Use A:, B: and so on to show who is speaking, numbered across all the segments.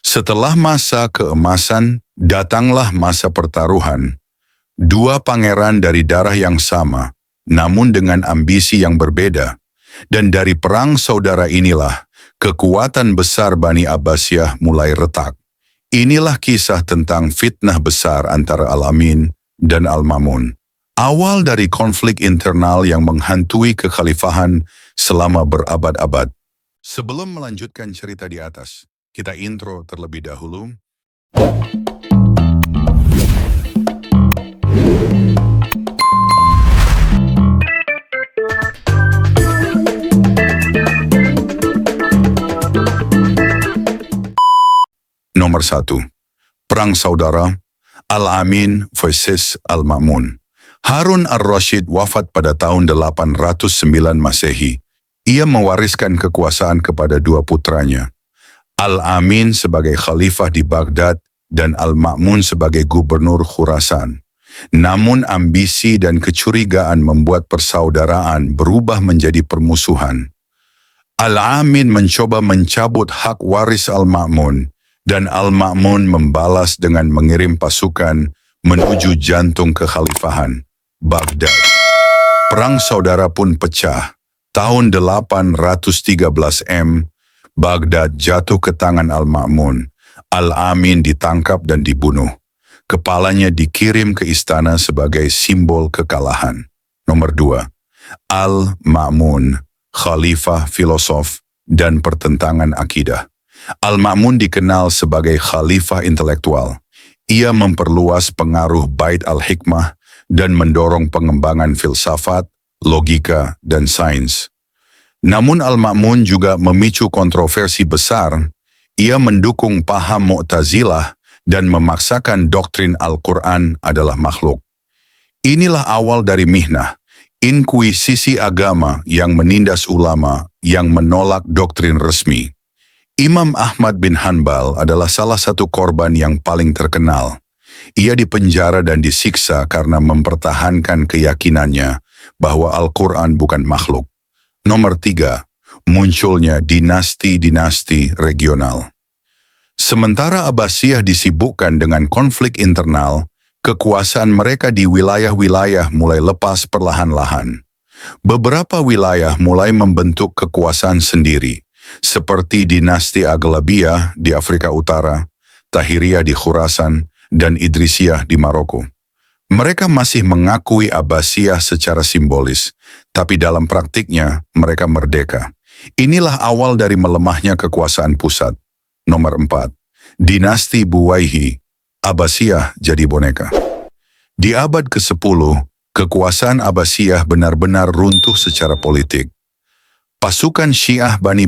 A: Setelah masa keemasan, datanglah masa pertaruhan. Dua pangeran dari darah yang sama, namun dengan ambisi yang berbeda. Dan dari perang saudara inilah, kekuatan besar Bani Abbasiyah mulai retak. Inilah kisah tentang fitnah besar antara Al-Amin dan Al-Ma'mun. Awal dari konflik internal yang menghantui kekhalifahan selama berabad-abad. Sebelum melanjutkan cerita di atas, kita intro terlebih dahulu. Nomor 1. Perang Saudara, Al-Amin vs Al-Ma'mun. Harun ar-Rasyid wafat pada tahun 809 Masehi. Ia mewariskan kekuasaan kepada dua putranya, Al-Amin sebagai khalifah di Baghdad dan Al-Ma'mun sebagai gubernur Khurasan. Namun ambisi dan kecurigaan membuat persaudaraan berubah menjadi permusuhan. Al-Amin mencoba mencabut hak waris Al-Ma'mun, dan Al-Ma'mun membalas dengan mengirim pasukan menuju jantung kekhalifahan, Baghdad. Perang saudara pun pecah. Tahun 813 Baghdad jatuh ke tangan Al-Ma'mun. Al-Amin ditangkap dan dibunuh. Kepalanya dikirim ke istana sebagai simbol kekalahan. Nomor 2. Al-Ma'mun, khalifah filosof dan pertentangan akidah. Al-Ma'mun dikenal sebagai khalifah intelektual. Ia memperluas pengaruh Bait al-Hikmah dan mendorong pengembangan filsafat, logika, dan sains. Namun Al-Ma'mun juga memicu kontroversi besar. Ia mendukung paham Mu'tazilah dan memaksakan doktrin Al-Quran adalah makhluk. Inilah awal dari mihnah, inkuisisi agama yang menindas ulama yang menolak doktrin resmi. Imam Ahmad bin Hanbal adalah salah satu korban yang paling terkenal. Ia dipenjara dan disiksa karena mempertahankan keyakinannya bahwa Al-Quran bukan makhluk. Nomor 3. Munculnya dinasti-dinasti regional. Sementara Abbasiyah disibukkan dengan konflik internal, kekuasaan mereka di wilayah-wilayah mulai lepas perlahan-lahan. Beberapa wilayah mulai membentuk kekuasaan sendiri, seperti dinasti Aghlabiyah di Afrika Utara, Tahiriyah di Khurasan, dan Idrisiyah di Maroko. Mereka masih mengakui Abbasiyah secara simbolis, tapi dalam praktiknya mereka merdeka. Inilah awal dari melemahnya kekuasaan pusat. Nomor 4. Dinasti Buwayhi, Abbasiyah jadi boneka. Di abad ke-10, kekuasaan Abbasiyah benar-benar runtuh secara politik. Pasukan Syiah Bani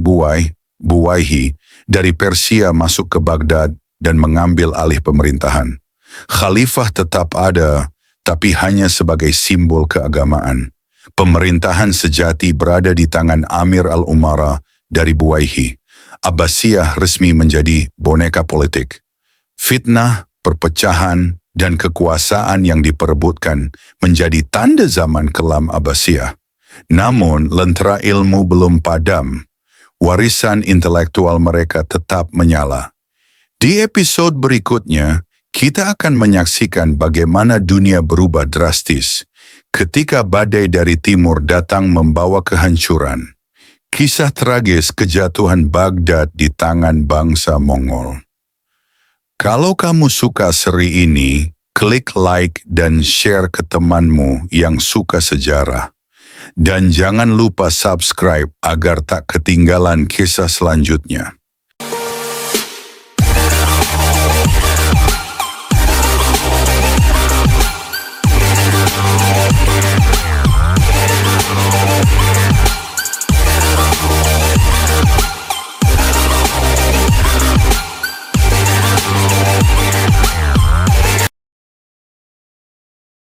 A: Buwayhi dari Persia masuk ke Baghdad dan mengambil alih pemerintahan. Khalifah tetap ada, tapi hanya sebagai simbol keagamaan. Pemerintahan sejati berada di tangan Amir al-Umara dari Buwayhi. Abbasiyah resmi menjadi boneka politik. Fitnah, perpecahan, dan kekuasaan yang diperebutkan menjadi tanda zaman kelam Abbasiyah. Namun, lentera ilmu belum padam. Warisan intelektual mereka tetap menyala. Di episode berikutnya, kita akan menyaksikan bagaimana dunia berubah drastis ketika badai dari timur datang membawa kehancuran. Kisah tragis kejatuhan Baghdad di tangan bangsa Mongol. Kalau kamu suka seri ini, klik like dan share ke temanmu yang suka sejarah. Dan jangan lupa subscribe agar tak ketinggalan kisah selanjutnya.